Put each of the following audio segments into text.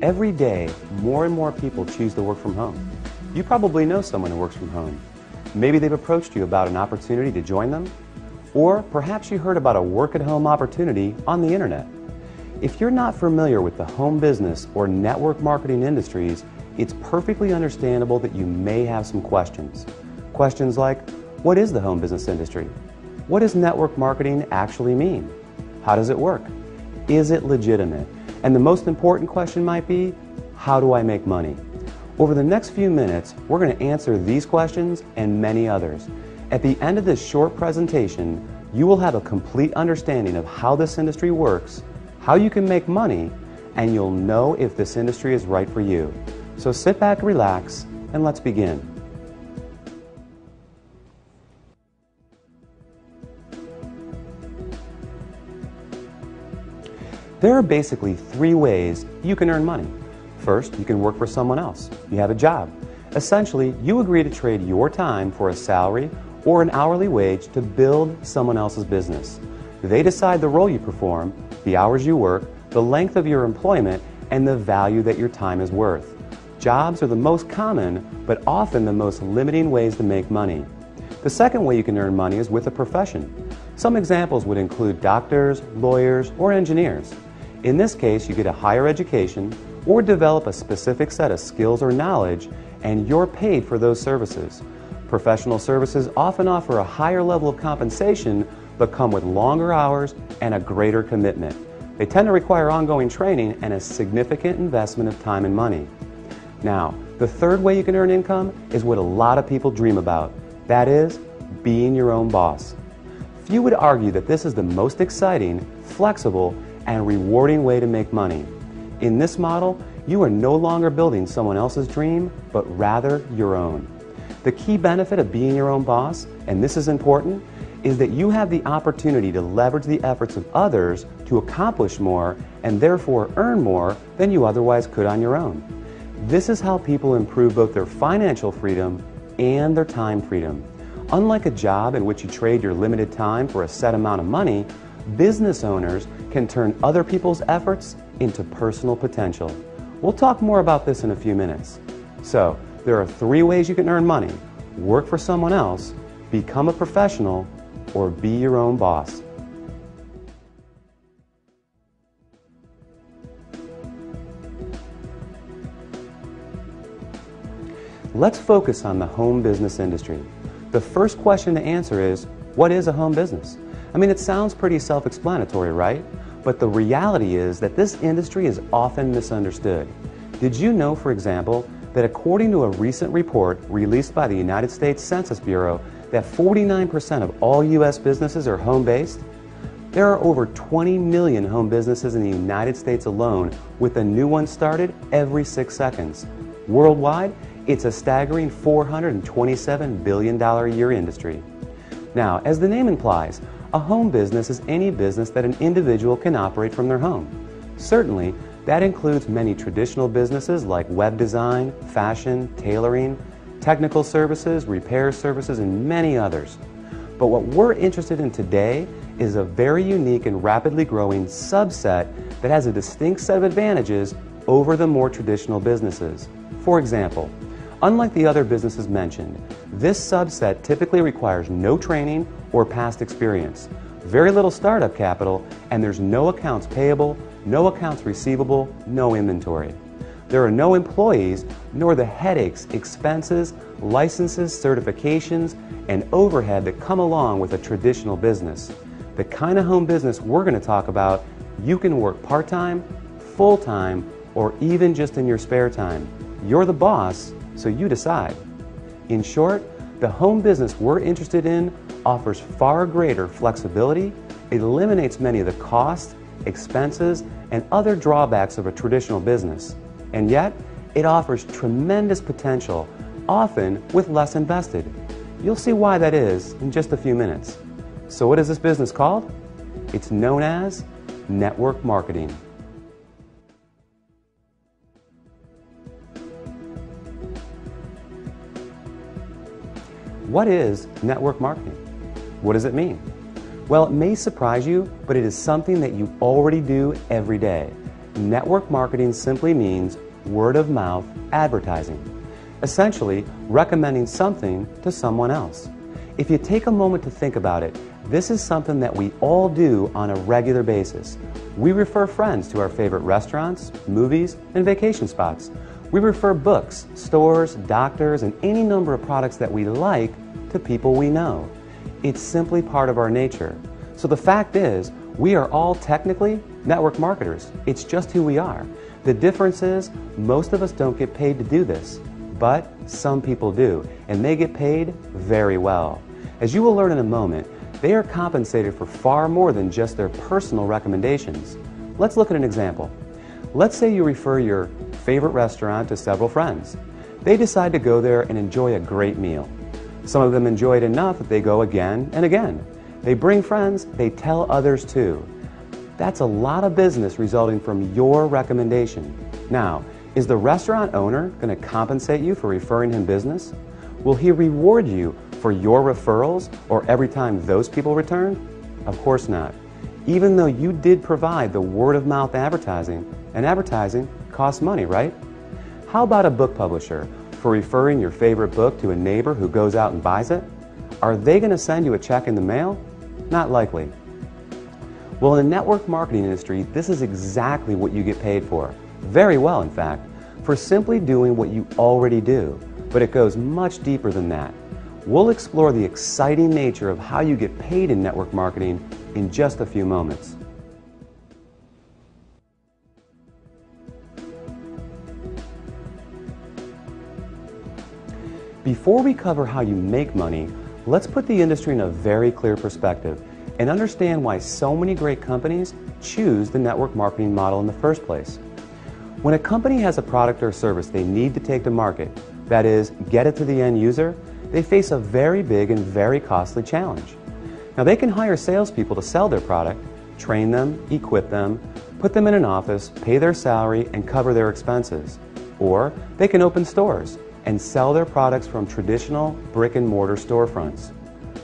Every day, more and more people choose to work from home. You probably know someone who works from home. Maybe they've approached you about an opportunity to join them, or perhaps you heard about a work-at-home opportunity on the internet. If you're not familiar with the home business or network marketing industries, it's perfectly understandable that you may have some questions. Questions like, what is the home business industry? What does network marketing actually mean? How does it work? Is it legitimate? And the most important question might be, how do I make money? Over the next few minutes, we're going to answer these questions and many others. At the end of this short presentation, you will have a complete understanding of how this industry works, how you can make money, and you'll know if this industry is right for you. So sit back, relax, and let's begin. There are basically three ways you can earn money. First, you can work for someone else. You have a job. Essentially, you agree to trade your time for a salary or an hourly wage to build someone else's business. They decide the role you perform, the hours you work, the length of your employment, and the value that your time is worth. Jobs are the most common, but often the most limiting ways to make money. The second way you can earn money is with a profession. Some examples would include doctors, lawyers, or engineers. In this case, you get a higher education or develop a specific set of skills or knowledge, and you're paid for those services. Professional services often offer a higher level of compensation, but come with longer hours and a greater commitment. They tend to require ongoing training and a significant investment of time and money. Now, the third way you can earn income is what a lot of people dream about. That is, being your own boss. Few would argue that this is the most exciting, flexible, and rewarding way to make money. In this model, you are no longer building someone else's dream, but rather your own. The key benefit of being your own boss, and this is important, is that you have the opportunity to leverage the efforts of others to accomplish more and therefore earn more than you otherwise could on your own. This is how people improve both their financial freedom and their time freedom. Unlike a job in which you trade your limited time for a set amount of money, business owners can turn other people's efforts into personal potential. We'll talk more about this in a few minutes. So, there are three ways you can earn money: work for someone else, become a professional, or be your own boss. Let's focus on the home business industry. The first question to answer is, what is a home business? I mean, it sounds pretty self-explanatory, right? But the reality is that this industry is often misunderstood. Did you know, for example, that according to a recent report released by the United States Census Bureau, that 49% of all U.S. businesses are home-based? There are over 20 million home businesses in the United States alone, with a new one started every 6 seconds. Worldwide, it's a staggering $427 billion a year industry. Now, as the name implies, a home business is any business that an individual can operate from their home. Certainly, that includes many traditional businesses like web design, fashion, tailoring, technical services, repair services, and many others. But what we're interested in today is a very unique and rapidly growing subset that has a distinct set of advantages over the more traditional businesses. For example, unlike the other businesses mentioned, this subset typically requires no training or past experience, very little startup capital, and there's no accounts payable, no accounts receivable, no inventory. There are no employees, nor the headaches, expenses, licenses, certifications, and overhead that come along with a traditional business. The kind of home business we're going to talk about, you can work part-time, full-time, or even just in your spare time. You're the boss, so you decide. In short, the home business we're interested in offers far greater flexibility, it eliminates many of the costs, expenses, and other drawbacks of a traditional business. And yet, it offers tremendous potential, often with less invested. You'll see why that is in just a few minutes. So what is this business called? It's known as network marketing. What is network marketing? What does it mean? Well, it may surprise you, but it is something that you already do every day. Network marketing simply means word-of-mouth advertising, essentially recommending something to someone else. If you take a moment to think about it, this is something that we all do on a regular basis. We refer friends to our favorite restaurants, movies, and vacation spots. We refer books, stores, doctors, and any number of products that we like to people we know. It's simply part of our nature. So the fact is, we are all technically network marketers. It's just who we are. The difference is, most of us don't get paid to do this, but some people do, and they get paid very well. As you will learn in a moment, they are compensated for far more than just their personal recommendations. Let's look at an example. Let's say you refer your favorite restaurant to several friends. They decide to go there and enjoy a great meal. Some of them enjoy it enough that they go again and again. They bring friends, they tell others too. That's a lot of business resulting from your recommendation. Now, is the restaurant owner going to compensate you for referring him business? Will he reward you for your referrals or every time those people return? Of course not. Even though you did provide the word-of-mouth advertising, and advertising costs money, right? How about a book publisher for referring your favorite book to a neighbor who goes out and buys it? Are they going to send you a check in the mail? Not likely. Well, in the network marketing industry, this is exactly what you get paid for. Very well, in fact, for simply doing what you already do. But it goes much deeper than that. We'll explore the exciting nature of how you get paid in network marketing in just a few moments. Before we cover how you make money, let's put the industry in a very clear perspective and understand why so many great companies choose the network marketing model in the first place. When a company has a product or service they need to take to market, that is, get it to the end user, they face a very big and very costly challenge. Now, they can hire salespeople to sell their product, train them, equip them, put them in an office, pay their salary, and cover their expenses. Or they can open stores and sell their products from traditional brick-and-mortar storefronts.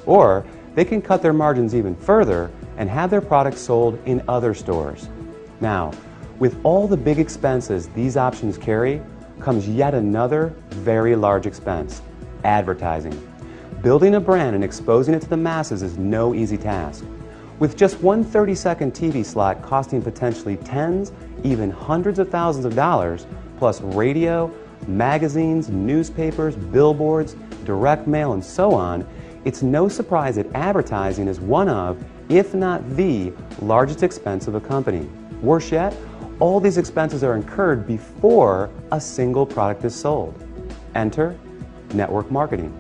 Or they can cut their margins even further and have their products sold in other stores. Now, with all the big expenses these options carry, comes yet another very large expense: advertising. Building a brand and exposing it to the masses is no easy task. With just one 30-second TV slot costing potentially tens, even hundreds of thousands of dollars, plus radio, magazines, newspapers, billboards, direct mail, and so on, it's no surprise that advertising is one of, if not the, largest expense of a company. Worse yet, all these expenses are incurred before a single product is sold. Enter network marketing.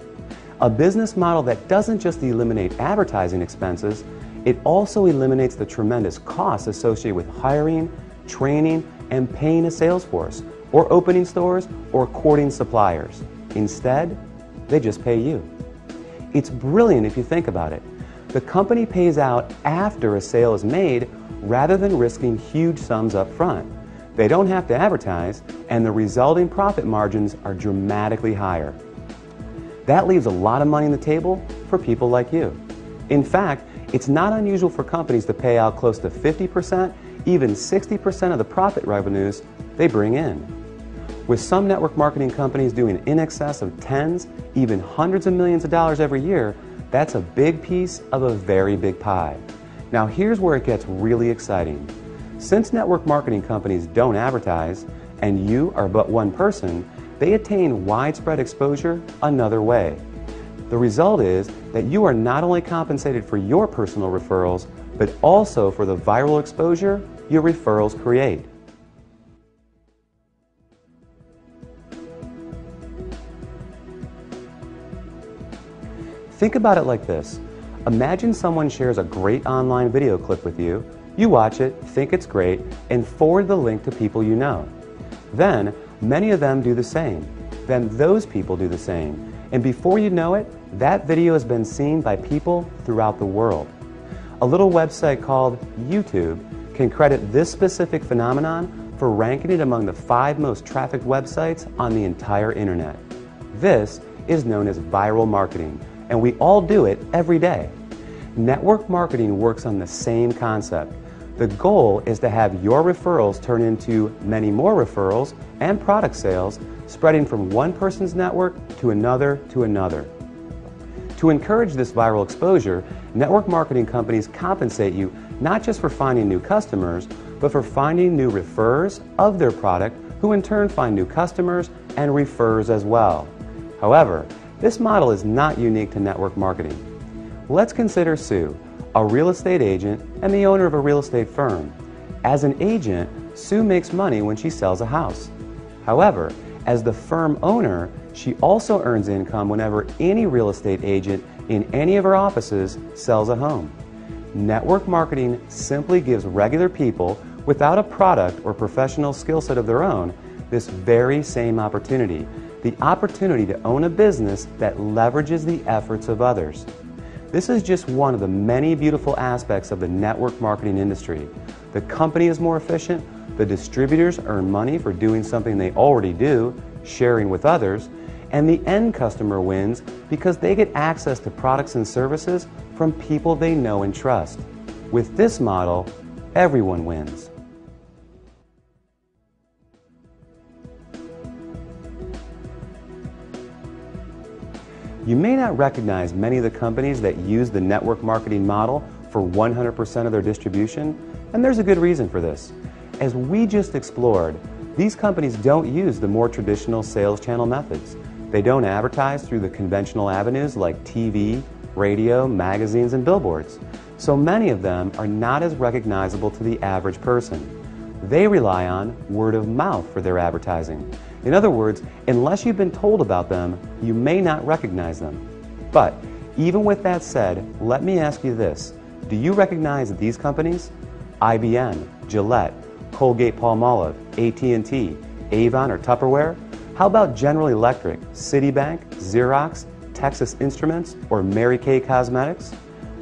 A business model that doesn't just eliminate advertising expenses, it also eliminates the tremendous costs associated with hiring, training, and paying a sales force, or opening stores, or courting suppliers. Instead, they just pay you. It's brilliant if you think about it. The company pays out after a sale is made rather than risking huge sums up front. They don't have to advertise, and the resulting profit margins are dramatically higher. That leaves a lot of money on the table for people like you. In fact, it's not unusual for companies to pay out close to 50%, even 60% of the profit revenues they bring in. With some network marketing companies doing in excess of tens, even hundreds of millions of dollars every year, that's a big piece of a very big pie. Now here's where it gets really exciting. Since network marketing companies don't advertise, and you are but one person, they attain widespread exposure another way. The result is that you are not only compensated for your personal referrals, but also for the viral exposure your referrals create. Think about it like this. Imagine someone shares a great online video clip with you. You watch it, think it's great, and forward the link to people you know. Then, many of them do the same. Then those people do the same. And before you know it, that video has been seen by people throughout the world. A little website called YouTube can credit this specific phenomenon for ranking it among the 5 most trafficked websites on the entire internet. This is known as viral marketing, and we all do it every day. Network marketing works on the same concept. The goal is to have your referrals turn into many more referrals and product sales, spreading from one person's network to another to another. To encourage this viral exposure, network marketing companies compensate you not just for finding new customers, but for finding new referrers of their product, who in turn find new customers and refers as well. However, this model is not unique to network marketing. Let's consider Sue, a real estate agent and the owner of a real estate firm. As an agent, Sue makes money when she sells a house. However, as the firm owner, she also earns income whenever any real estate agent in any of her offices sells a home. Network marketing simply gives regular people without a product or professional skill set of their own this very same opportunity, the opportunity to own a business that leverages the efforts of others. This is just one of the many beautiful aspects of the network marketing industry. The company is more efficient, the distributors earn money for doing something they already do, sharing with others, and the end customer wins because they get access to products and services from people they know and trust. With this model, everyone wins. You may not recognize many of the companies that use the network marketing model for 100% of their distribution, and there's a good reason for this. As we just explored, these companies don't use the more traditional sales channel methods. They don't advertise through the conventional avenues like TV, radio, magazines, and billboards. So many of them are not as recognizable to the average person. They rely on word of mouth for their advertising. In other words, unless you've been told about them, you may not recognize them. But even with that said, let me ask you this. Do you recognize these companies? IBM, Gillette, Colgate-Palmolive, AT&T, Avon, or Tupperware? How about General Electric, Citibank, Xerox, Texas Instruments, or Mary Kay Cosmetics?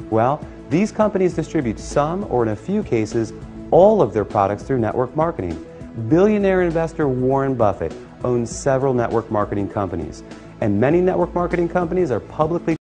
Well, these companies distribute some, or in a few cases, all of their products through network marketing. Billionaire investor Warren Buffett owns several network marketing companies, and many network marketing companies are publicly